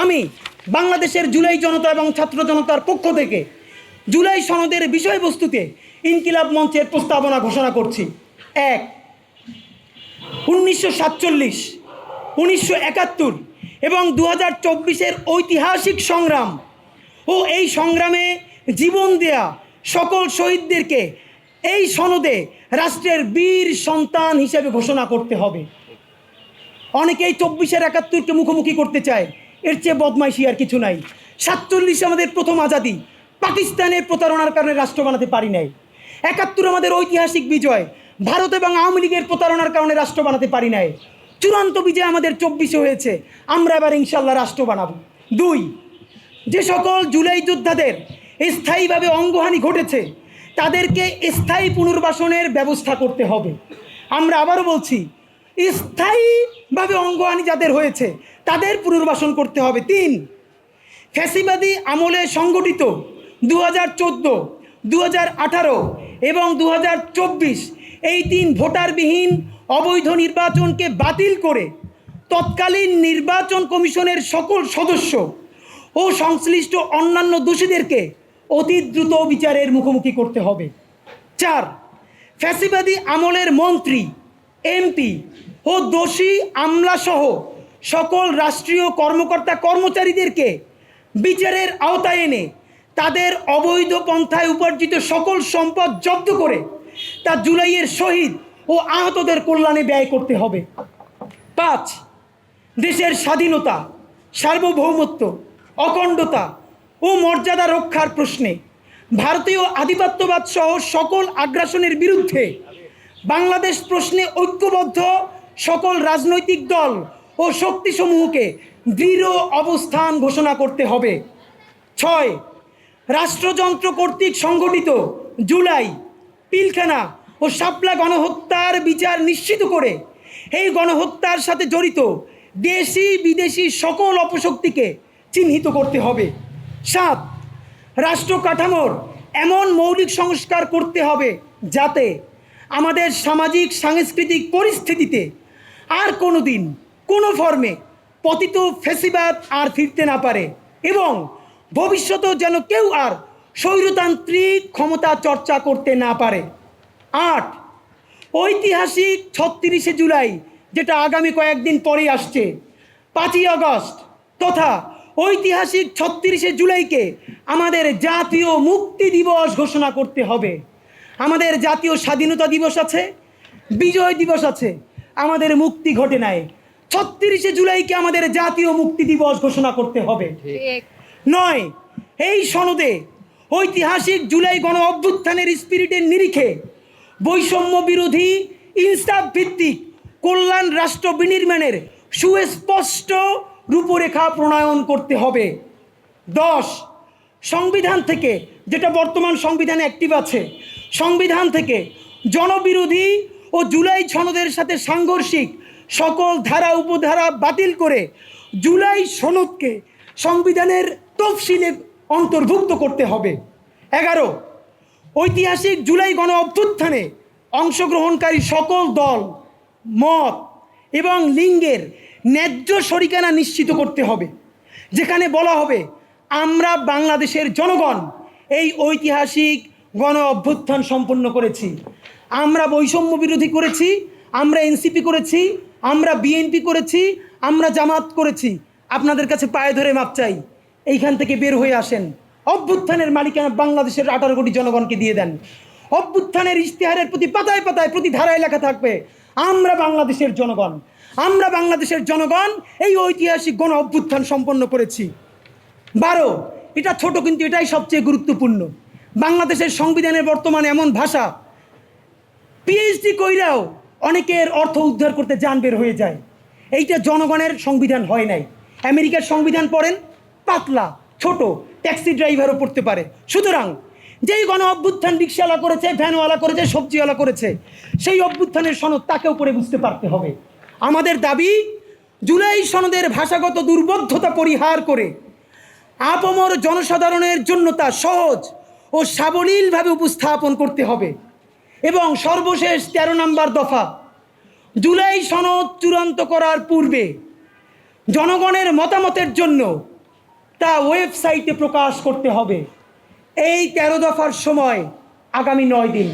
আমি বাংলাদেশের জুলাই জনতা এবং ছাত্র জনতার পক্ষ থেকে জুলাই সনদের বিষয়বস্তুতে ইনকিলাব মঞ্চের প্রস্তাবনা ঘোষণা করছি। ১, 1947, 1971 এবং 2024-এর ঐতিহাসিক সংগ্রাম ও এই সংগ্রামে জীবন দেয়া সকল শহীদদেরকে এই সনদে রাষ্ট্রের বীর সন্তান হিসেবে ঘোষণা করতে হবে। অনেকেই 24-এর 71-কে মুখোমুখি করতে চায়, এর চেয়ে বদমাইশি আর কিছু নাই। 47 আমাদের প্রথম আজাদি, পাকিস্তানের প্রতারণার কারণে রাষ্ট্র বানাতে পারি নাই। 71 আমাদের ঐতিহাসিক বিজয়, ভারত এবং আওয়ামী লীগের প্রতারণার কারণে রাষ্ট্র বানাতে পারি নাই। চূড়ান্ত বিজয় আমাদের 24-এ হয়েছে, আমরা এবার ইনশাল্লাহ রাষ্ট্র বানাবো। 2, যে সকল জুলাই যোদ্ধাদের স্থায়ীভাবে অঙ্গহানি ঘটেছে তাদেরকে স্থায়ী পুনর্বাসনের ব্যবস্থা করতে হবে। আমরা আবারও বলছি, স্থায়ীভাবে অঙ্গহানি যাদের হয়েছে তাদের পুনর্বাসন করতে হবে। 3, ফ্যাসিবাদী আমলে সংগঠিত 2014, 2018 এবং 2024 এই 3 ভোটারবিহীন অবৈধ নির্বাচনকে বাতিল করে তৎকালীন নির্বাচন কমিশনের সকল সদস্য ও সংশ্লিষ্ট অন্যান্য দোষীদেরকে অতি দ্রুত বিচারের মুখোমুখি করতে হবে। 4, ফ্যাসিবাদী আমলের মন্ত্রী, এমপি ও দোষী আমলাসহ সকল রাষ্ট্রীয় কর্মকর্তা কর্মচারীদেরকে বিচারের আওতায় এনে তাদের অবৈধ পন্থায় উপার্জিত সকল সম্পদ জব্দ করে তা জুলাইয়ের শহীদ ও আহতদের কল্যাণে ব্যয় করতে হবে। 5, দেশের স্বাধীনতা, সার্বভৌমত্ব, অখণ্ডতা ও মর্যাদা রক্ষার প্রশ্নে ভারতীয় আধিপত্যবাদ সহ সকল আগ্রাসনের বিরুদ্ধে বাংলাদেশ প্রশ্নে ঐক্যবদ্ধ সকল রাজনৈতিক দল ও শক্তিসমূহকে দৃঢ় অবস্থান ঘোষণা করতে হবে। 6, রাষ্ট্রযন্ত্র কর্তৃক সংগঠিত জুলাই, পিলখানা ও শাপলা গণহত্যার বিচার নিশ্চিত করে এই গণহত্যার সাথে জড়িত দেশি বিদেশি সকল অপশক্তিকে চিহ্নিত করতে হবে। 7, রাষ্ট্র কাঠামোর এমন মৌলিক সংস্কার করতে হবে যাতে আমাদের সামাজিক সাংস্কৃতিক পরিস্থিতিতে আর কোনো দিন কোনো ফর্মে পতিত ফ্যাসিবাদ আর ফিরতে না পারে এবং ভবিষ্যতেও যেন কেউ আর স্বৈরতান্ত্রিক ক্ষমতা চর্চা করতে না পারে। 8, ঐতিহাসিক 36শে জুলাই, যেটা আগামী কয়েকদিন পরেই আসছে, 5ই আগস্ট তথা ঐতিহাসিক 36শে জুলাইকে আমাদের জাতীয় মুক্তি দিবস ঘোষণা করতে হবে। আমাদের জাতীয় স্বাধীনতা দিবস আছে, বিজয় দিবস আছে, আমাদের মুক্তি ঘটে নাই। 36শে জুলাইকে আমাদের জাতীয় মুক্তি দিবস ঘোষণা করতে হবে। 9, এই সনদে ঐতিহাসিক জুলাই গণ অভ্যুত্থানের স্পিরিটের নিরিখে বৈষম্য বিরোধী ইনসাফ ভিত্তিক কল্যাণ রাষ্ট্র বিনির্মাণের সুস্পষ্ট রূপরেখা প্রণয়ন করতে হবে। 10, সংবিধান থেকে, যেটা বর্তমান সংবিধানে অ্যাক্টিভ আছে, সংবিধান থেকে জনবিরোধী ও জুলাই সনদের সাথে সাংঘর্ষিক সকল ধারা উপধারা বাতিল করে জুলাই সনদকে সংবিধানের তফসিলে অন্তর্ভুক্ত করতে হবে। 11, ঐতিহাসিক জুলাই গণ অভ্যুত্থানে অংশগ্রহণকারী সকল দল, মত এবং লিঙ্গের ন্যায্য শরিকানা নিশ্চিত করতে হবে, যেখানে বলা হবে আমরা বাংলাদেশের জনগণ এই ঐতিহাসিক গণ অভ্যুত্থান সম্পন্ন করেছি, আমরা বৈষম্য বিরোধী করেছি, আমরা এনসিপি করেছি, আমরা বিএনপি করেছি, আমরা জামাত করেছি, আপনাদের কাছে পায়ে ধরে মাপ চাই, এইখান থেকে বের হয়ে আসেন। অভ্যুত্থানের মালিকানা বাংলাদেশের 18 কোটি জনগণকে দিয়ে দেন। অভ্যুত্থানের ইশতেহারের প্রতি পাতায় পাতায় প্রতি ধারায় লেখা থাকবে আমরা বাংলাদেশের জনগণ, আমরা বাংলাদেশের জনগণ এই ঐতিহাসিক গণ অভ্যুত্থান সম্পন্ন করেছি। 12, এটা ছোট কিন্তু এটাই সবচেয়ে গুরুত্বপূর্ণ, বাংলাদেশের সংবিধানের বর্তমানে এমন ভাষা পিএইচডি কইরাও অনেকের অর্থ উদ্ধার করতে জান বের হয়ে যায়। এইটা জনগণের সংবিধান হয় নাই। আমেরিকার সংবিধান পড়েন, পাতলা ছোট, ট্যাক্সি ড্রাইভারও পড়তে পারে। সুতরাং যেই গণ অভ্যুত্থান রিক্সাওয়ালা করেছে, ভ্যানওয়ালা করেছে, সবজিওয়ালা করেছে, সেই অভ্যুত্থানের সনদ তাকেও পড়ে বুঝতে পারতে হবে। আমাদের দাবি, জুলাই সনদের ভাষাগত দুর্বোধ্যতা পরিহার করে আপামর জনসাধারণের জন্য তা সহজ ও সাবলীলভাবে উপস্থাপন করতে হবে। এবং সর্বশেষ 13 নম্বর দফা, জুলাই সনদ চূড়ান্ত করার পূর্বে জনগণের মতামতের জন্য তা ওয়েবসাইটে প্রকাশ করতে হবে। এই 13 দফার সময় আগামী 9 দিন।